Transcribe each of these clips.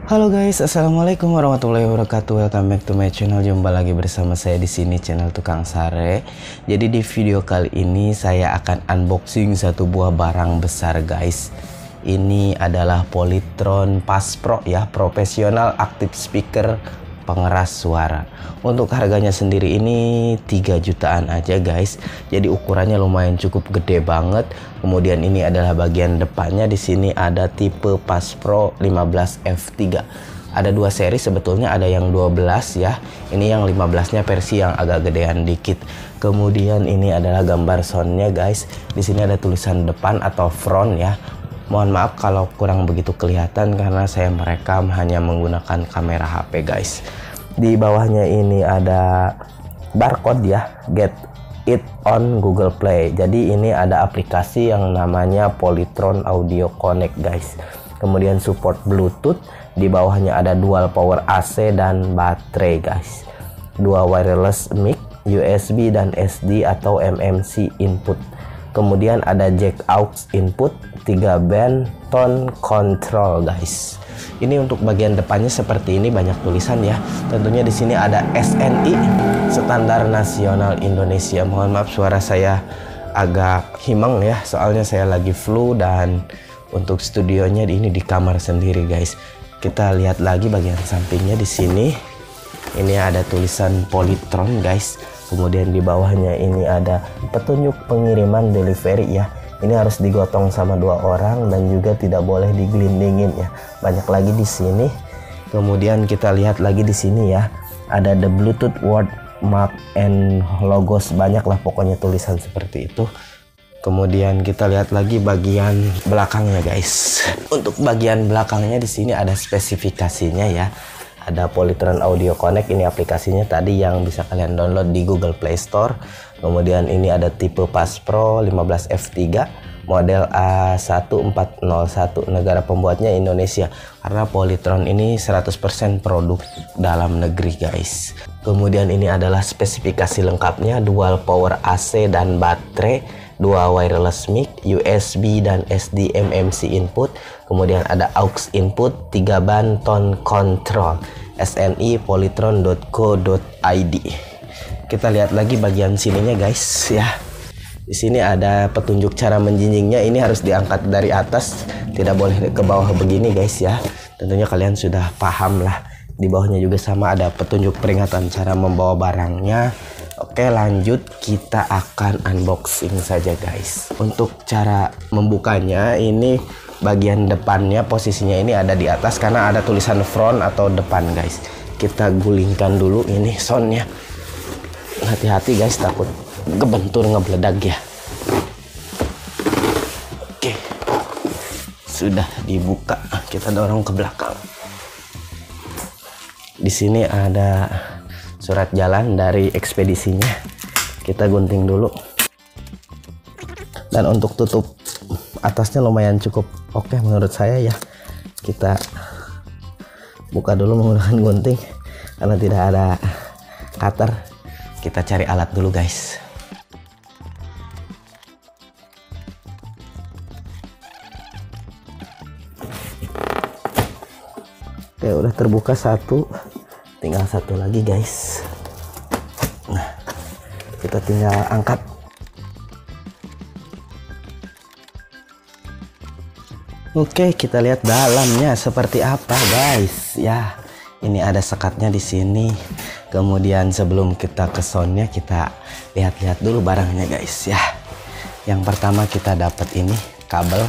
Halo guys, assalamualaikum warahmatullahi wabarakatuh. Welcome back to my channel. Jumpa lagi bersama saya di sini, channel Tukang Sare. Jadi di video kali ini saya akan unboxing satu buah barang besar guys. Ini adalah Polytron Pass Pro ya, profesional active speaker pengeras suara. Untuk harganya sendiri ini 3 jutaan aja guys. Jadi ukurannya lumayan cukup gede banget. Kemudian ini adalah bagian depannya. Di sini ada tipe Pass Pro 15F3. Ada dua seri sebetulnya, ada yang 12 ya. Ini yang 15-nya versi yang agak gedean dikit. Kemudian ini adalah gambar soundnya guys. Di sini ada tulisan depan atau front ya. Mohon maaf kalau kurang begitu kelihatan karena saya merekam hanya menggunakan kamera HP guys. Di bawahnya ini ada barcode ya, get it on Google Play. Jadi ini ada aplikasi yang namanya Polytron Audio Connect guys. Kemudian support Bluetooth. Di bawahnya ada dual power AC dan baterai guys. Dua wireless mic, USB dan SD atau MMC input. Kemudian ada jack aux input, 3 band tone control guys. Ini untuk bagian depannya seperti ini, banyak tulisan ya. Tentunya di sini ada SNI, Standar Nasional Indonesia. Mohon maaf suara saya agak himeng ya, soalnya saya lagi flu dan untuk studionya ini di kamar sendiri guys. Kita lihat lagi bagian sampingnya di sini. Ini ada tulisan Polytron guys. Kemudian di bawahnya ini ada petunjuk pengiriman delivery ya. Ini harus digotong sama 2 orang dan juga tidak boleh digelindingin ya. Banyak lagi di sini. Kemudian kita lihat lagi di sini ya. Ada the Bluetooth word mark and logos, banyak lah pokoknya tulisan seperti itu. Kemudian kita lihat lagi bagian belakangnya guys. Untuk bagian belakangnya di sini ada spesifikasinya ya. Ada Polytron Audio Connect, ini aplikasinya tadi yang bisa kalian download di Google Play Store. Kemudian ini ada tipe Pass Pro 15F3, model A1401, negara pembuatnya Indonesia. Karena Polytron ini 100% produk dalam negeri guys. Kemudian ini adalah spesifikasi lengkapnya, dual power AC dan baterai, 2 wireless mic, USB dan SD MMC input, kemudian ada aux input, 3 band tone control, SNI polytron.co.id. Kita lihat lagi bagian sininya guys ya. Di sini ada petunjuk cara menjinjingnya, ini harus diangkat dari atas, tidak boleh ke bawah begini guys ya. Tentunya kalian sudah paham lah. Di bawahnya juga sama, ada petunjuk peringatan cara membawa barangnya. Oke, lanjut kita akan unboxing saja guys. Untuk cara membukanya, ini bagian depannya posisinya ini ada di atas karena ada tulisan front atau depan guys. Kita gulingkan dulu ini soundnya. Hati-hati guys, takut kebentur ngebledak ya. Oke, sudah dibuka, kita dorong ke belakang. Di sini ada surat jalan dari ekspedisinya, kita gunting dulu. Dan untuk tutup atasnya lumayan cukup oke menurut saya ya. Kita buka dulu menggunakan gunting karena tidak ada cutter. Kita cari alat dulu guys. Oke, udah terbuka satu, tinggal satu lagi guys. Nah, kita tinggal angkat. Oke, kita lihat dalamnya seperti apa guys ya. Ini ada sekatnya di sini. Kemudian sebelum kita ke soundnya, kita lihat-lihat dulu barangnya guys ya. Yang pertama kita dapat ini kabel.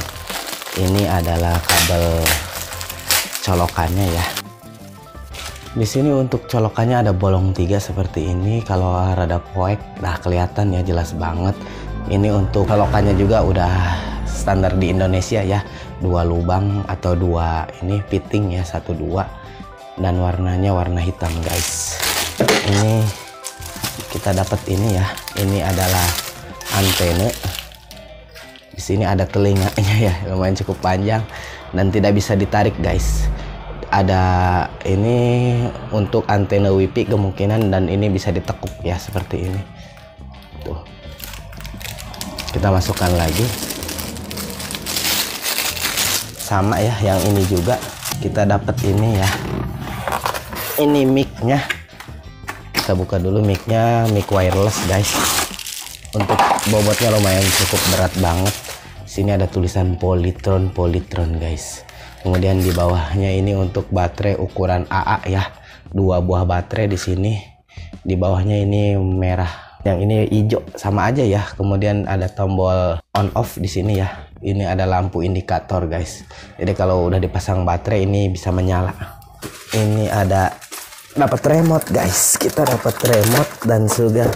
Ini adalah kabel colokannya ya. Di sini untuk colokannya ada bolong 3 seperti ini. Kalau rada poek, nah kelihatan ya, jelas banget. Ini untuk colokannya juga udah standar di Indonesia ya. 2 lubang atau 2 ini fitting ya, 1 2, dan warnanya warna hitam guys. Ini kita dapat ini ya. Ini adalah antena. Di sini ada telinganya ya, lumayan cukup panjang dan tidak bisa ditarik guys. Ada ini untuk antena WiFi kemungkinan, dan ini bisa ditekuk ya seperti ini. Tuh. Kita masukkan lagi. Sama ya, yang ini juga kita dapat ini ya. Ini mic-nya. Kita buka dulu mic-nya, mic wireless guys. Untuk bobotnya lumayan cukup berat banget. Sini ada tulisan Polytron guys. Kemudian di bawahnya ini untuk baterai ukuran AA ya. 2 buah baterai di sini. Di bawahnya ini merah. Yang ini hijau sama aja ya. Kemudian ada tombol on off di sini ya. Ini ada lampu indikator guys. Jadi kalau udah dipasang baterai ini bisa menyala. Ini ada dapat remote guys. Kita dapat remote dan juga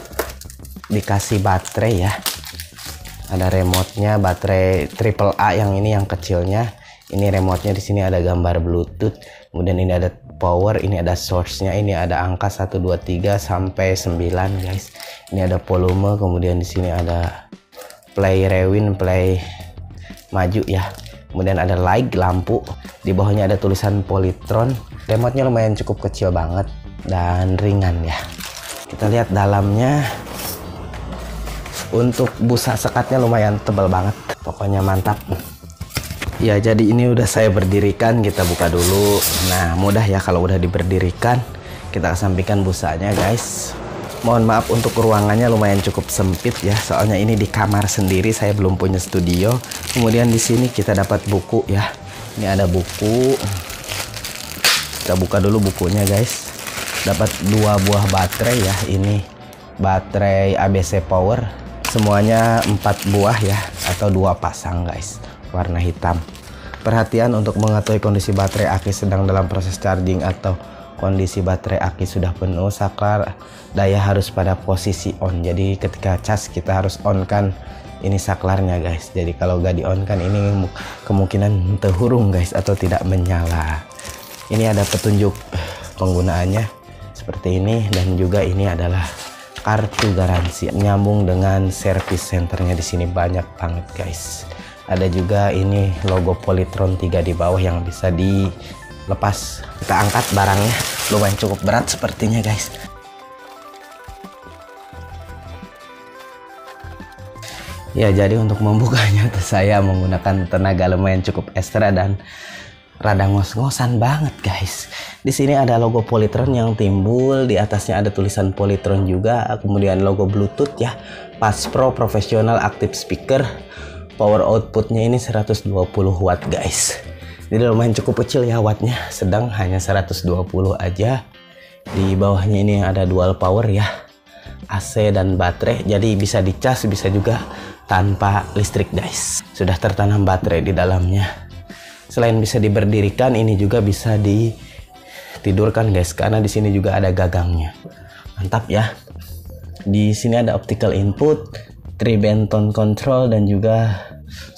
dikasih baterai ya. Ada remote-nya, baterai AAA yang ini yang kecilnya. Ini remote-nya, di sini ada gambar Bluetooth. Kemudian ini ada power, ini ada source-nya, ini ada angka 1 2 3 sampai 9 guys. Ini ada volume, kemudian di sini ada play rewind, play maju ya. Kemudian ada light, lampu. Di bawahnya ada tulisan Polytron. Remote-nya lumayan cukup kecil banget dan ringan ya. Kita lihat dalamnya. Untuk busa sekatnya lumayan tebal banget. Pokoknya mantap. Ya, jadi ini udah saya berdirikan. Kita buka dulu. Nah, mudah ya kalau udah diberdirikan. Kita kesampingkan busanya guys. Mohon maaf untuk ruangannya lumayan cukup sempit ya. Soalnya ini di kamar sendiri, saya belum punya studio. Kemudian di sini kita dapat buku ya. Ini ada buku. Kita buka dulu bukunya guys. Dapat 2 buah baterai ya. Ini baterai ABC Power. Semuanya 4 buah ya, atau 2 pasang guys, warna hitam. Perhatian untuk mengetahui kondisi baterai aki sedang dalam proses charging atau kondisi baterai aki sudah penuh, saklar daya harus pada posisi on. Jadi ketika cas kita harus on kan ini saklarnya guys. Jadi kalau gak di on kan ini kemungkinan terhurung guys, atau tidak menyala. Ini ada petunjuk penggunaannya seperti ini, dan juga ini adalah kartu garansi, nyambung dengan service centernya. Di sini banyak banget guys. Ada juga ini logo Polytron 3 di bawah yang bisa dilepas. Kita angkat barangnya, lumayan cukup berat sepertinya guys. Ya, jadi untuk membukanya saya menggunakan tenaga lumayan cukup ekstra dan rada ngos-ngosan banget guys. Di sini ada logo Polytron yang timbul, di atasnya ada tulisan Polytron juga, kemudian logo Bluetooth ya, Pass Pro Professional Active Speaker. Power outputnya ini 120 watt guys. Jadi lumayan cukup kecil ya wattnya, sedang hanya 120 aja. Di bawahnya ini ada dual power ya, AC dan baterai, jadi bisa dicas, bisa juga tanpa listrik guys. Sudah tertanam baterai di dalamnya. Selain bisa diberdirikan, ini juga bisa ditidurkan guys, karena di sini juga ada gagangnya. Mantap ya. Di sini ada optical input, 3-band tone control, dan juga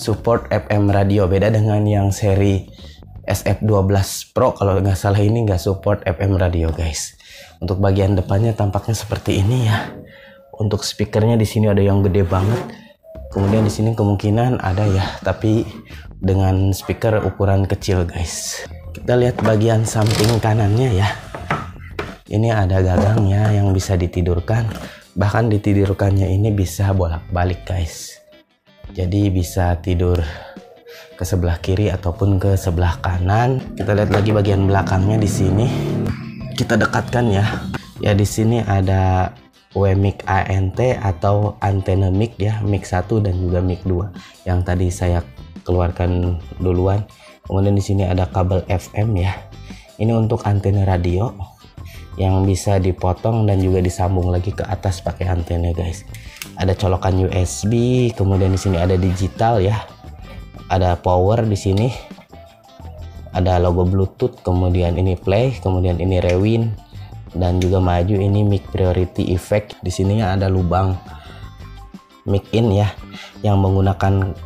support FM radio. Beda dengan yang seri SF12 Pro, kalau nggak salah ini nggak support FM radio guys. Untuk bagian depannya tampaknya seperti ini ya. Untuk speakernya di sini ada yang gede banget. Kemudian di sini kemungkinan ada ya, tapi dengan speaker ukuran kecil guys. Kita lihat bagian samping kanannya ya. Ini ada gagangnya yang bisa ditidurkan. Bahkan ditidurkannya ini bisa bolak-balik guys. Jadi bisa tidur ke sebelah kiri ataupun ke sebelah kanan. Kita lihat lagi bagian belakangnya di sini. Kita dekatkan ya. Ya, di sini ada WMIC ANT atau antena mic ya, mic 1 dan juga mic 2 yang tadi saya keluarkan duluan. Kemudian di sini ada kabel FM ya. Ini untuk antena radio yang bisa dipotong dan juga disambung lagi ke atas pakai antena guys. Ada colokan USB, kemudian di sini ada digital ya. Ada power di sini. Ada logo Bluetooth, kemudian ini play, kemudian ini rewind dan juga maju. Ini mic priority effect. Di sininya ada lubang mic in ya yang menggunakan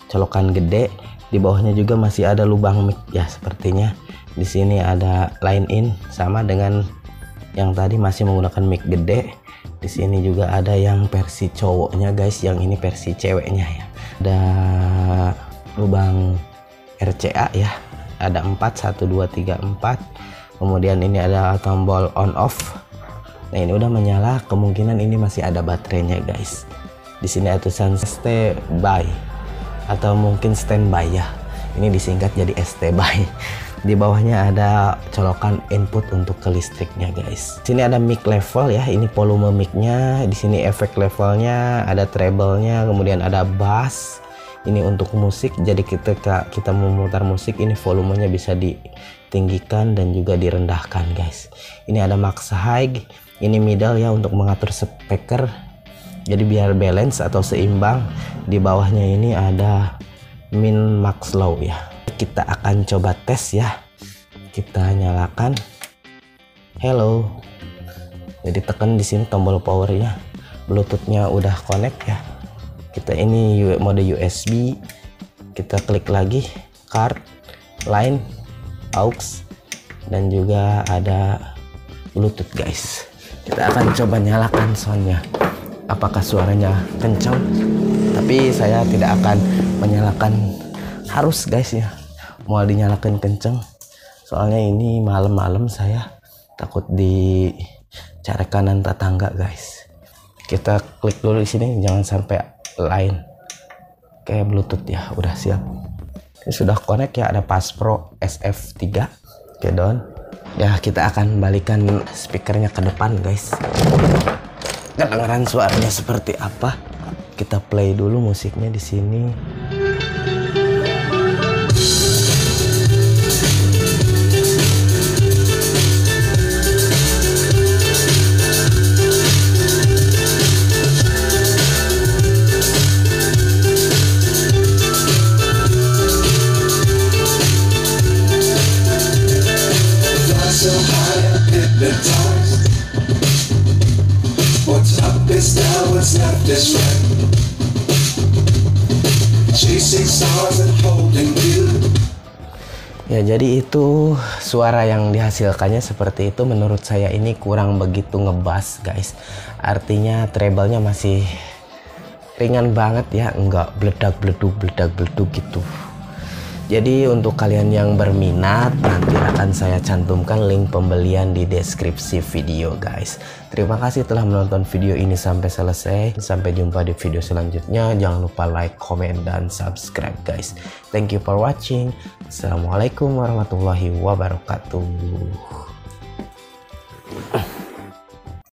colokan gede. Di bawahnya juga masih ada lubang mic ya sepertinya. Di sini ada line in sama dengan yang tadi, masih menggunakan mic gede. Di sini juga ada yang versi cowoknya guys, yang ini versi ceweknya ya. Ada lubang RCA ya. Ada 4, 1 2 3 4. Kemudian ini ada tombol on off. Nah, ini udah menyala, kemungkinan ini masih ada baterainya guys. Di sini ada tulisan standby atau mungkin standby ya. Ini disingkat jadi ST by. Di bawahnya ada colokan input untuk ke listriknya guys. Sini ada mic level ya, ini volume micnya. Di sini efek levelnya, ada treble-nya, kemudian ada bass. Ini untuk musik, jadi kita memutar musik ini volumenya bisa ditinggikan dan juga direndahkan guys. Ini ada max high, ini middle ya untuk mengatur speaker. Jadi biar balance atau seimbang. Di bawahnya ini ada min max low ya. Kita akan coba tes ya. Kita nyalakan. Hello. Jadi tekan di sini tombol powernya. Bluetoothnya udah connect ya. Kita ini mode USB. Kita klik lagi card, line, aux, dan juga ada Bluetooth guys. Kita akan coba nyalakan soundnya. Apakah suaranya kencang? Tapi saya tidak akan menyalakan harus guys ya. Mau dinyalakan kenceng, soalnya ini malam-malam saya takut dicari kanan tetangga guys. Kita klik dulu di sini, jangan sampai line kayak Bluetooth ya. Udah siap, ini sudah connect ya. Ada Pass Pro SF3. Oke down ya. Kita akan balikan speakernya ke depan guys. Kedengaran suaranya seperti apa? Kita play dulu musiknya di sini. What's up is down, what's left is right. Chasing stars and holding you. Ya, jadi itu suara yang dihasilkannya seperti itu. Menurut saya ini kurang begitu ngebass guys. Artinya treble-nya masih ringan banget ya, enggak bledak-bleduk gitu. Jadi untuk kalian yang berminat, nanti akan saya cantumkan link pembelian di deskripsi video guys. Terima kasih telah menonton video ini sampai selesai. Sampai jumpa di video selanjutnya. Jangan lupa like, comment, dan subscribe guys. Thank you for watching. Assalamualaikum warahmatullahi wabarakatuh.